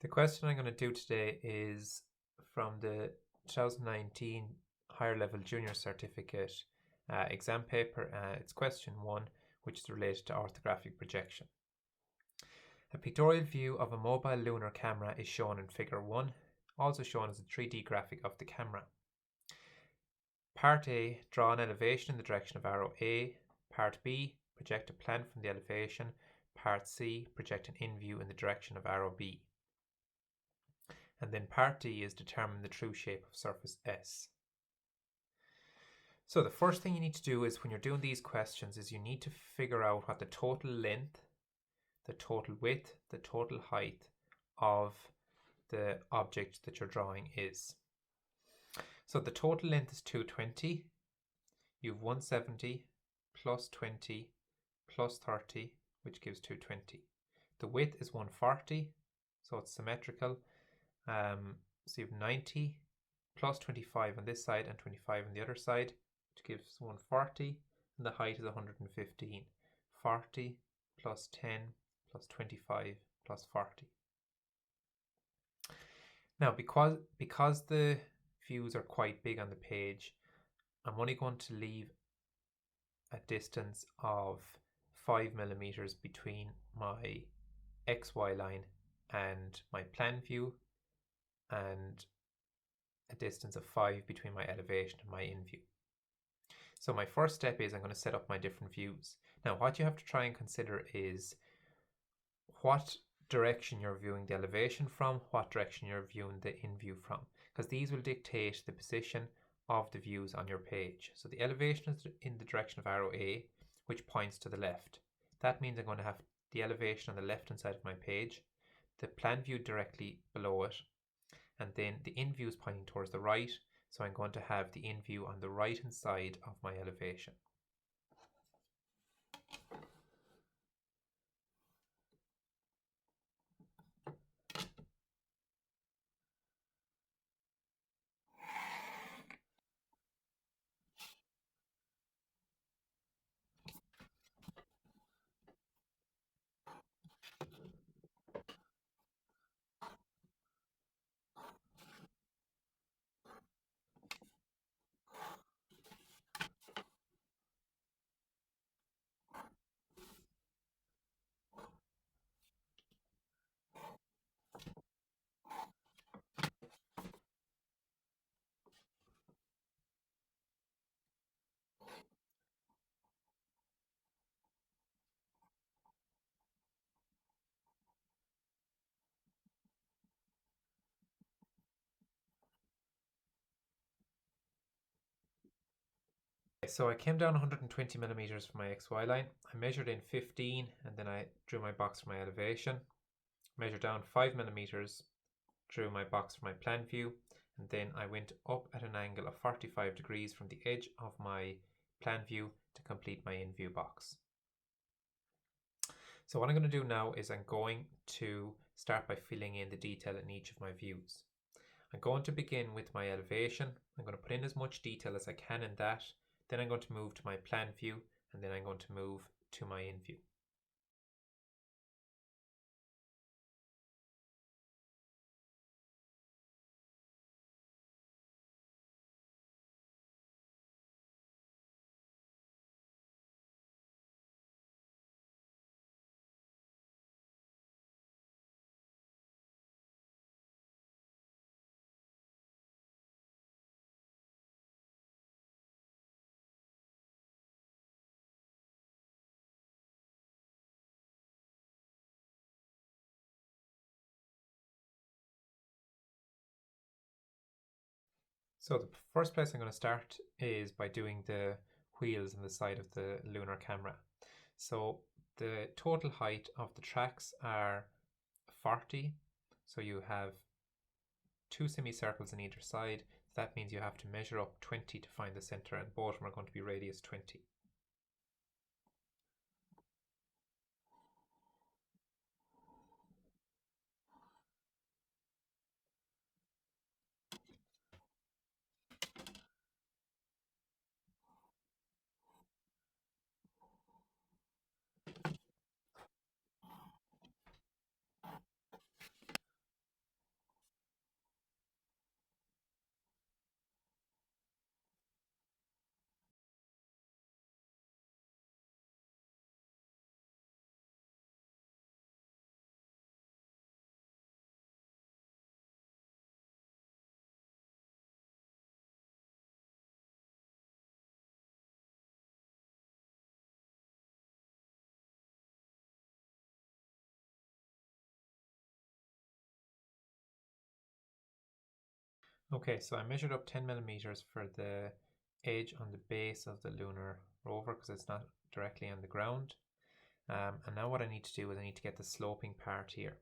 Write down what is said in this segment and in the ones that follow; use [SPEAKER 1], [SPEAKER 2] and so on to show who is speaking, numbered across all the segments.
[SPEAKER 1] The question I'm going to do today is from the 2019 Higher Level Junior Certificate exam paper. It's question 1, which is related to orthographic projection. A pictorial view of a mobile lunar camera is shown in figure 1, also shown as a 3D graphic of the camera. Part A, draw an elevation in the direction of arrow A. Part B, project a plan from the elevation. Part C, project an in-view in the direction of arrow B. And then part D is determine the true shape of surface S. So the first thing you need to do is when you're doing these questions is you need to figure out what the total length, the total width, the total height of the object that you're drawing is. So the total length is 220, you have 170 plus 20 plus 30, which gives 220. The width is 140, so it's symmetrical. So you have 90 plus 25 on this side and 25 on the other side, which gives 140, and the height is 115. 40 plus 10 plus 25 plus 40. Now, because the views are quite big on the page, I'm only going to leave a distance of 5 millimeters between my XY line and my plan view, and a distance of 5 between my elevation and my in view. So my first step is I'm going to set up my different views. Now what you have to try and consider is what direction you're viewing the elevation from, what direction you're viewing the in view from, because these will dictate the position of the views on your page. So the elevation is in the direction of arrow A, which points to the left. That means I'm going to have the elevation on the left hand side of my page, the plan view directly below it, and then the in view is pointing towards the right, so I'm going to have the in view on the right hand side of my elevation. So I came down 120 millimeters from my XY line. I measured in 15 and then I drew my box for my elevation. Measured down 5 millimeters, drew my box for my plan view, and then I went up at an angle of 45 degrees from the edge of my plan view to complete my in view box. So what I'm going to do now is I'm going to start by filling in the detail in each of my views. I'm going to begin with my elevation. I'm going to put in as much detail as I can in that. Then I'm going to move to my plan view, and then I'm going to move to my in view. So the first place I'm going to start is by doing the wheels on the side of the lunar camera. So the total height of the tracks are 40. So you have 2 semicircles on either side. That means you have to measure up 20 to find the center, and both of them are going to be radius 20. Okay, so I measured up 10 millimeters for the edge on the base of the lunar rover because it's not directly on the ground. And now what I need to do is I need to get the sloping part here.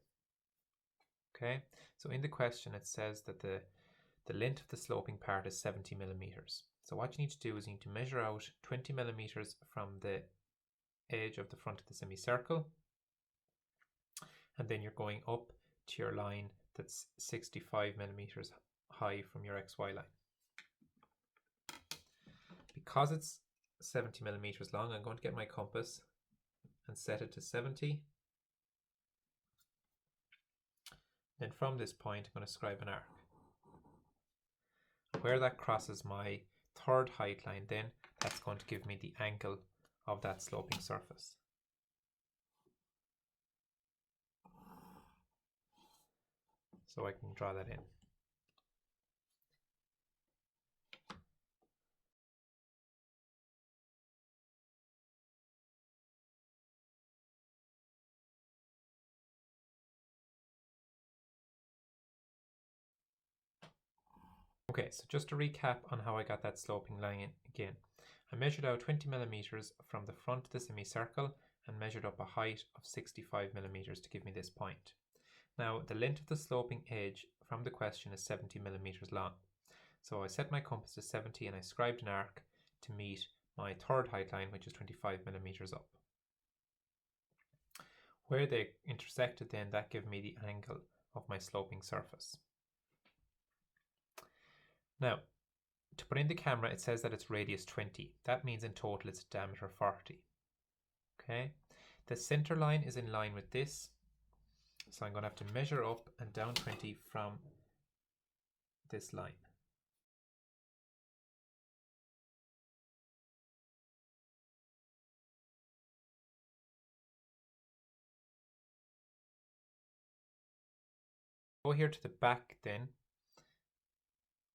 [SPEAKER 1] Okay, so in the question it says that the length of the sloping part is 70 millimeters. So what you need to do is you need to measure out 20 millimeters from the edge of the front of the semicircle, and then you're going up to your line that's 65 millimeters high from your XY line. Because it's 70 millimeters long, I'm going to get my compass and set it to 70. Then from this point, I'm going to scribe an arc. Where that crosses my third height line, then that's going to give me the angle of that sloping surface. So I can draw that in. Okay, so just to recap on how I got that sloping line again. I measured out 20 millimeters from the front of the semicircle and measured up a height of 65 millimeters to give me this point. Now, the length of the sloping edge from the question is 70 millimeters long. So I set my compass to 70 and I scribed an arc to meet my third height line, which is 25 millimeters up. Where they intersected then, that gave me the angle of my sloping surface. Now, to put in the camera, it says that it's radius 20. That means in total it's diameter 40. Okay, the center line is in line with this. So I'm going to have to measure up and down 20 from this line. Go here to the back then.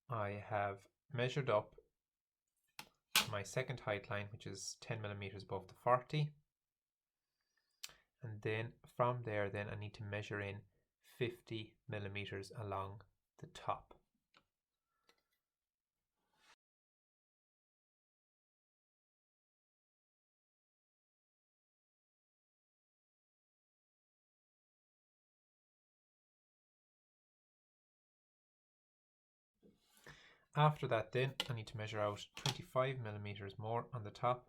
[SPEAKER 1] I have measured up my second height line, which is 10 millimeters above the 40. And then from there, then I need to measure in 50 millimeters along the top. After that then, I need to measure out 25 millimeters more on the top,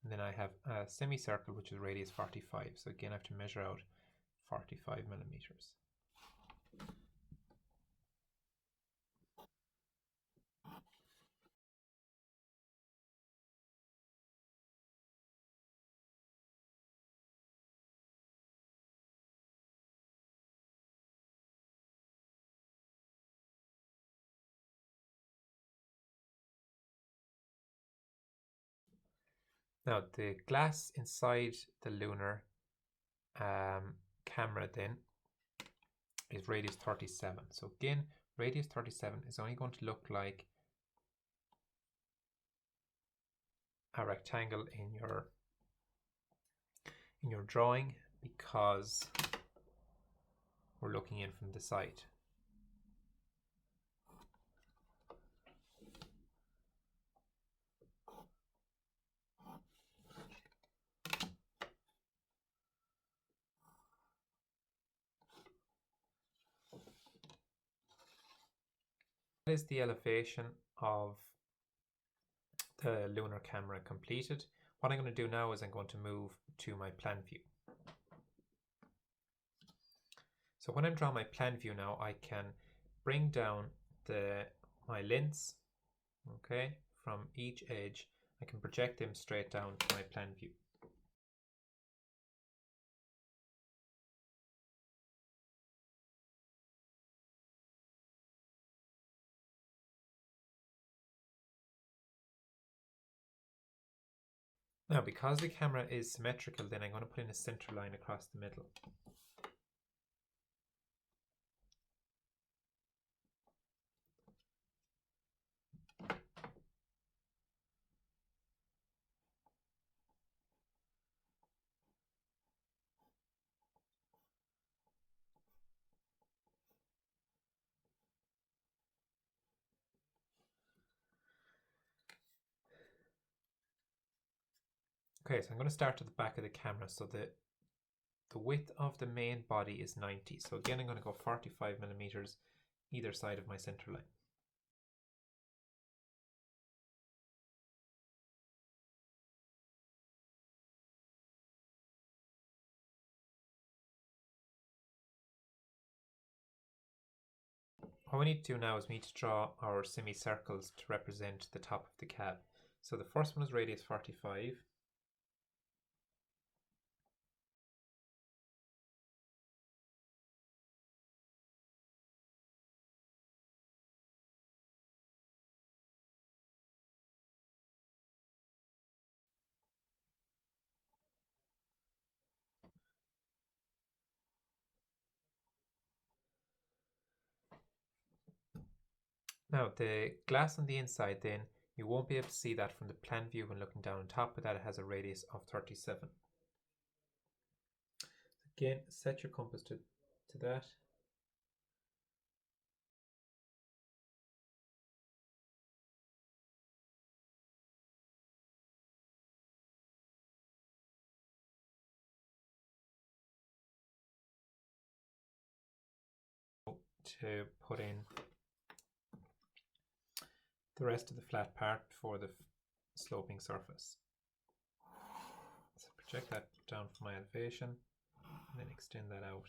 [SPEAKER 1] and then I have a semicircle which is radius 45. So again I have to measure out 45 millimeters. Now the glass inside the lunar camera then is radius 37. So again, radius 37 is only going to look like a rectangle in your drawing because we're looking in from the side. That is the elevation of the lunar camera completed. What I'm going to do now is I'm going to move to my plan view. So when I'm drawing my plan view now, I can bring down my lens, okay, from each edge. I can project them straight down to my plan view. Now, because the camera is symmetrical, then I'm going to put in a center line across the middle. Okay, so I'm going to start at the back of the camera. So the width of the main body is 90. So again, I'm going to go 45 millimeters either side of my center line. What we need to do now is we need to draw our semicircles to represent the top of the cab. So the first one is radius 45. Now the glass on the inside then, you won't be able to see that from the plan view when looking down on top, but that it has a radius of 37. Again, set your compass to that. To put in the rest of the flat part before the sloping surface. So project that down from my elevation and then extend that out.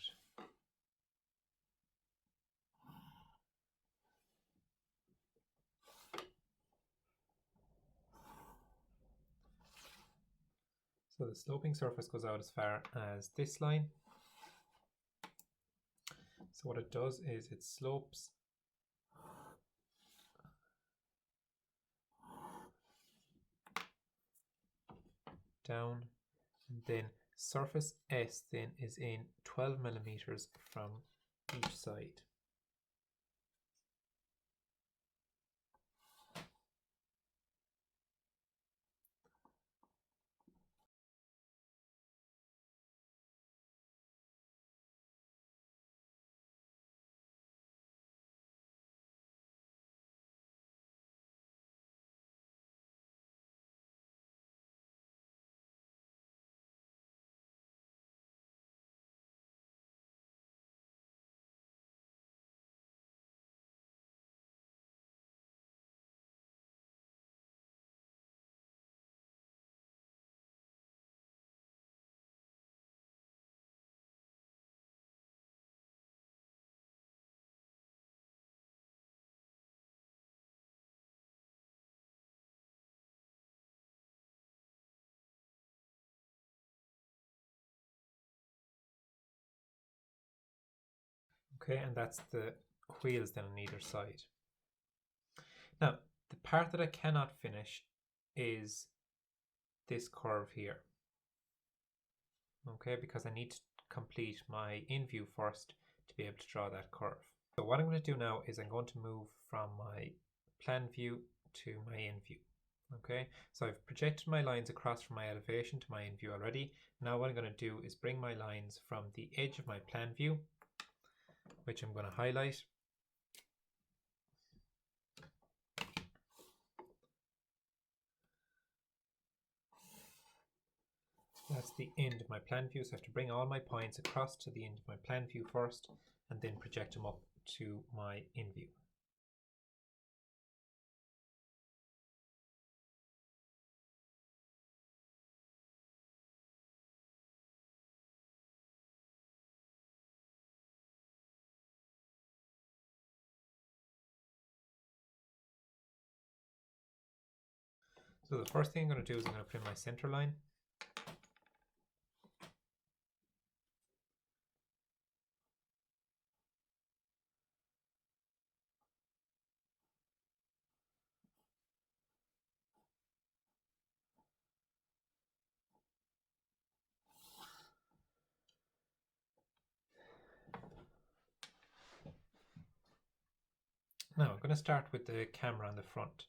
[SPEAKER 1] So the sloping surface goes out as far as this line. So what it does is it slopes down, and then surface S then is in 12 millimeters from each side. Okay, and that's the wheels then on either side. Now, the part that I cannot finish is this curve here. Okay, because I need to complete my in view first to be able to draw that curve. So what I'm going to do now is I'm going to move from my plan view to my in view. Okay, so I've projected my lines across from my elevation to my in view already. Now what I'm going to do is bring my lines from the edge of my plan view, which I'm going to highlight. That's the end of my plan view, so I have to bring all my points across to the end of my plan view first and then project them up to my in view. So the first thing I'm going to do is I'm going to put in my center line. Now I'm going to start with the camera on the front.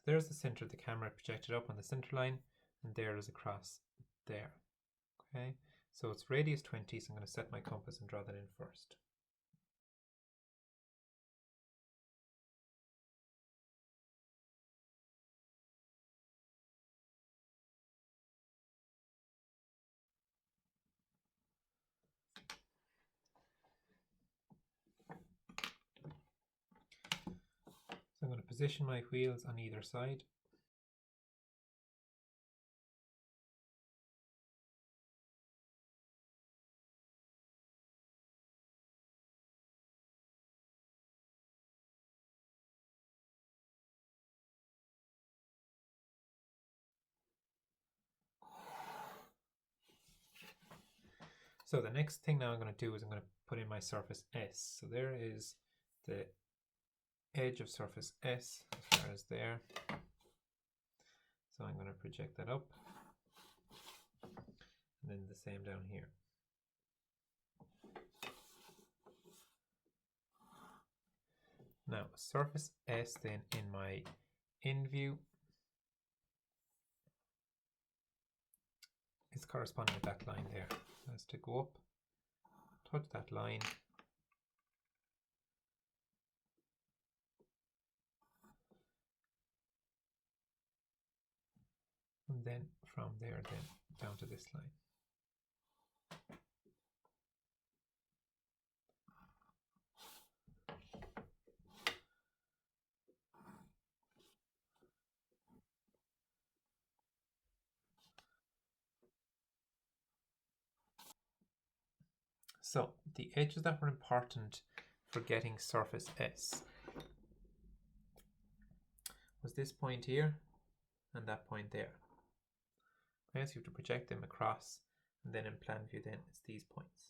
[SPEAKER 1] So there's the center of the camera projected up on the center line, and there is across there. Okay, so it's radius 20, so I'm going to set my compass and draw that in first. position my wheels on either side. So the next thing now I'm going to do is I'm going to put in my surface S. So there is the edge of surface S as far as there. So I'm going to project that up, and then the same down here. Now surface S then in my in view is corresponding with that line there. So has to go up, touch that line, and then from there then down to this line. So the edges that were important for getting surface S was this point here and that point there. Okay, so you have to project them across, and then in plan view then it's these points.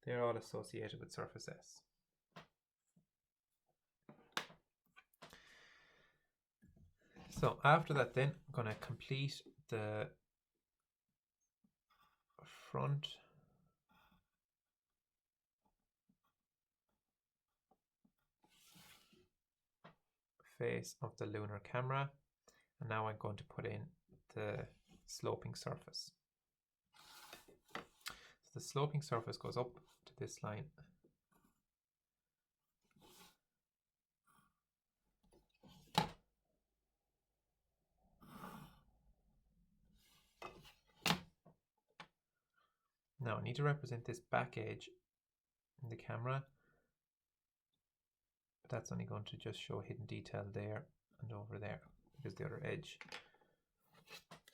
[SPEAKER 1] They're all associated with surface S. So after that then I'm going to complete the front face of the lunar camera, and now I'm going to put in the sloping surface. So the sloping surface goes up to this line. Now I need to represent this back edge in the camera, but that's only going to just show hidden detail there and over there, because the other edge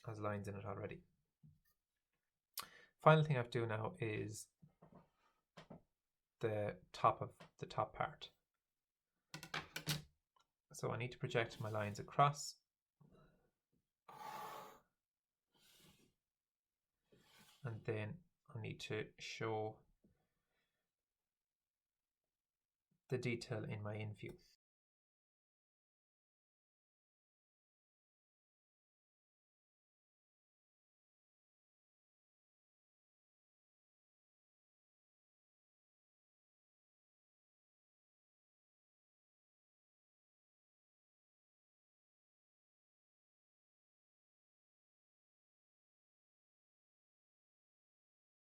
[SPEAKER 1] has lines in it already. Final thing I have to do now is the top part. So I need to project my lines across, and then I need to show the detail in my in view.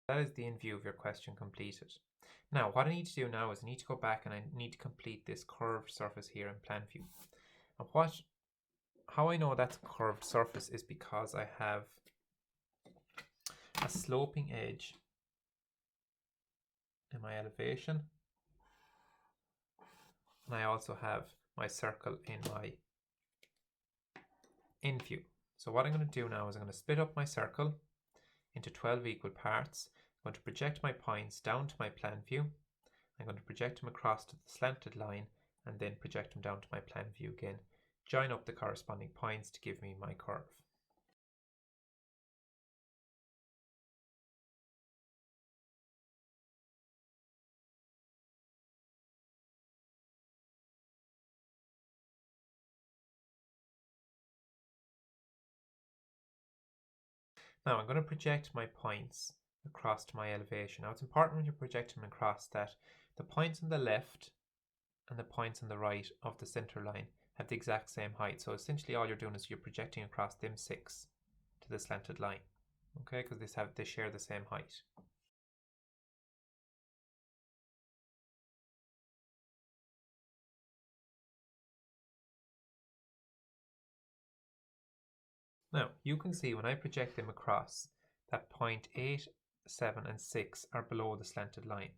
[SPEAKER 1] That is the in view of your question completed. Now what I need to do now is I need to go back and I need to complete this curved surface here in plan view. And how I know that's a curved surface is because I have a sloping edge in my elevation, and I also have my circle in my in view. So what I'm going to do now is I'm going to split up my circle into 12 equal parts. I'm going to project my points down to my plan view. I'm going to project them across to the slanted line and then project them down to my plan view again. Join up the corresponding points to give me my curve. Now I'm going to project my points across to my elevation. Now it's important when you project them across that the points on the left and the points on the right of the center line have the exact same height. So essentially all you're doing is you're projecting across them 6 to the slanted line. Okay, because they share the same height. Now you can see when I project them across that point 8, 7 and 6 are below the slanted line.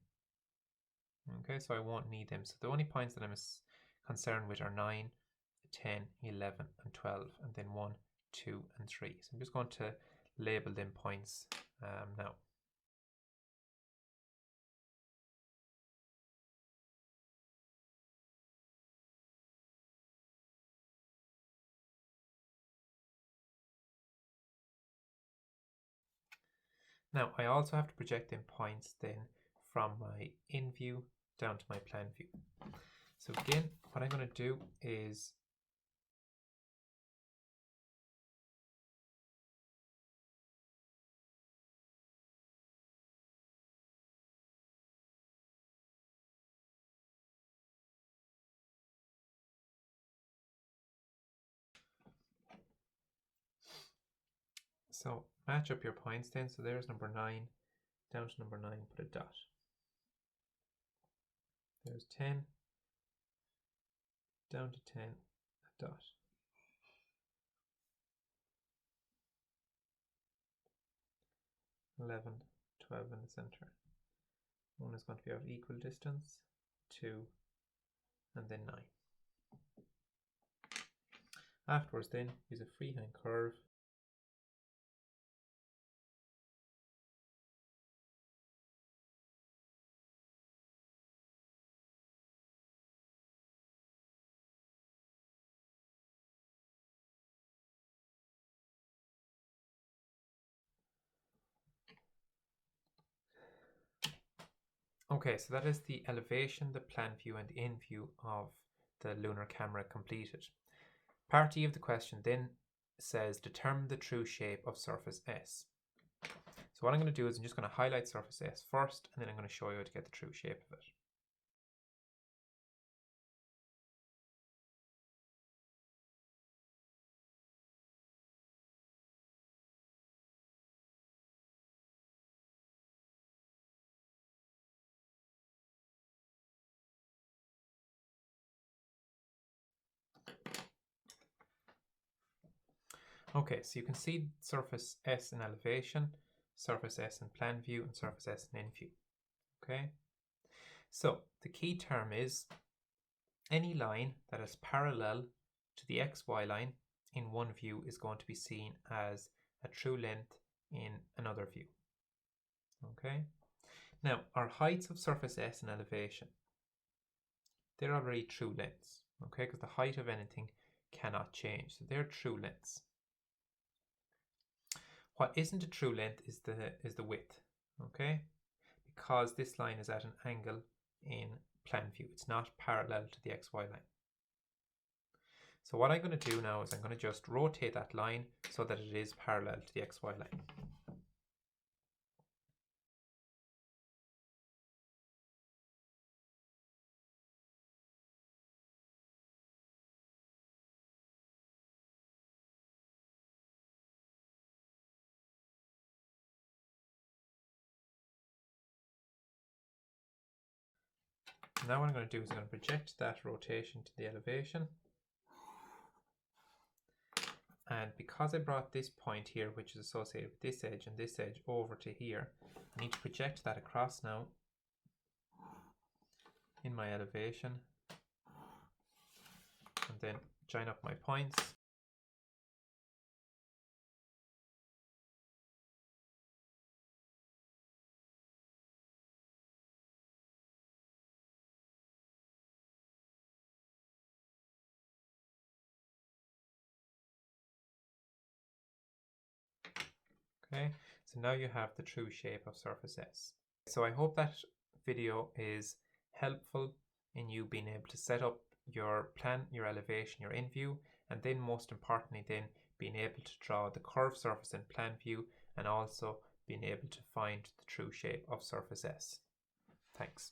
[SPEAKER 1] Okay, so I won't need them. So the only points that I'm concerned with are 9, 10, 11 and 12, and then 1, 2 and 3. So I'm just going to label them points now. Now I also have to project in points then from my in view down to my plan view. So again, what I'm going to do is match up your points then. So there's number 9, down to number 9, put a dot. There's 10, down to 10, a dot. 11, 12 in the center. 1 is going to be of equal distance, 2, and then 9. Afterwards then, use a freehand curve. Okay, so that is the elevation, the plan view and the in view of the lunar camera completed. Part E of the question then says determine the true shape of surface S. So what I'm going to do is I'm just going to highlight surface S first, and then I'm going to show you how to get the true shape of it. Okay, so you can see surface S in elevation, surface S in plan view, and surface S in in view. Okay, so the key term is any line that is parallel to the XY line in one view is going to be seen as a true length in another view. Okay, now our heights of surface S in elevation, they're already true lengths, okay, because the height of anything cannot change, so they're true lengths. What isn't a true length is the width, okay, because this line is at an angle in plan view. It's not parallel to the XY line. So what I'm going to do now is I'm going to just rotate that line so that it is parallel to the XY line. Now what I'm going to do is I'm going to project that rotation to the elevation. And because I brought this point here, which is associated with this edge and this edge, over to here, I need to project that across now in my elevation, and then join up my points. Okay, so now you have the true shape of surface S. So I hope that video is helpful in you being able to set up your plan, your elevation, your in view, and then most importantly then being able to draw the curved surface in plan view, and also being able to find the true shape of surface S. Thanks.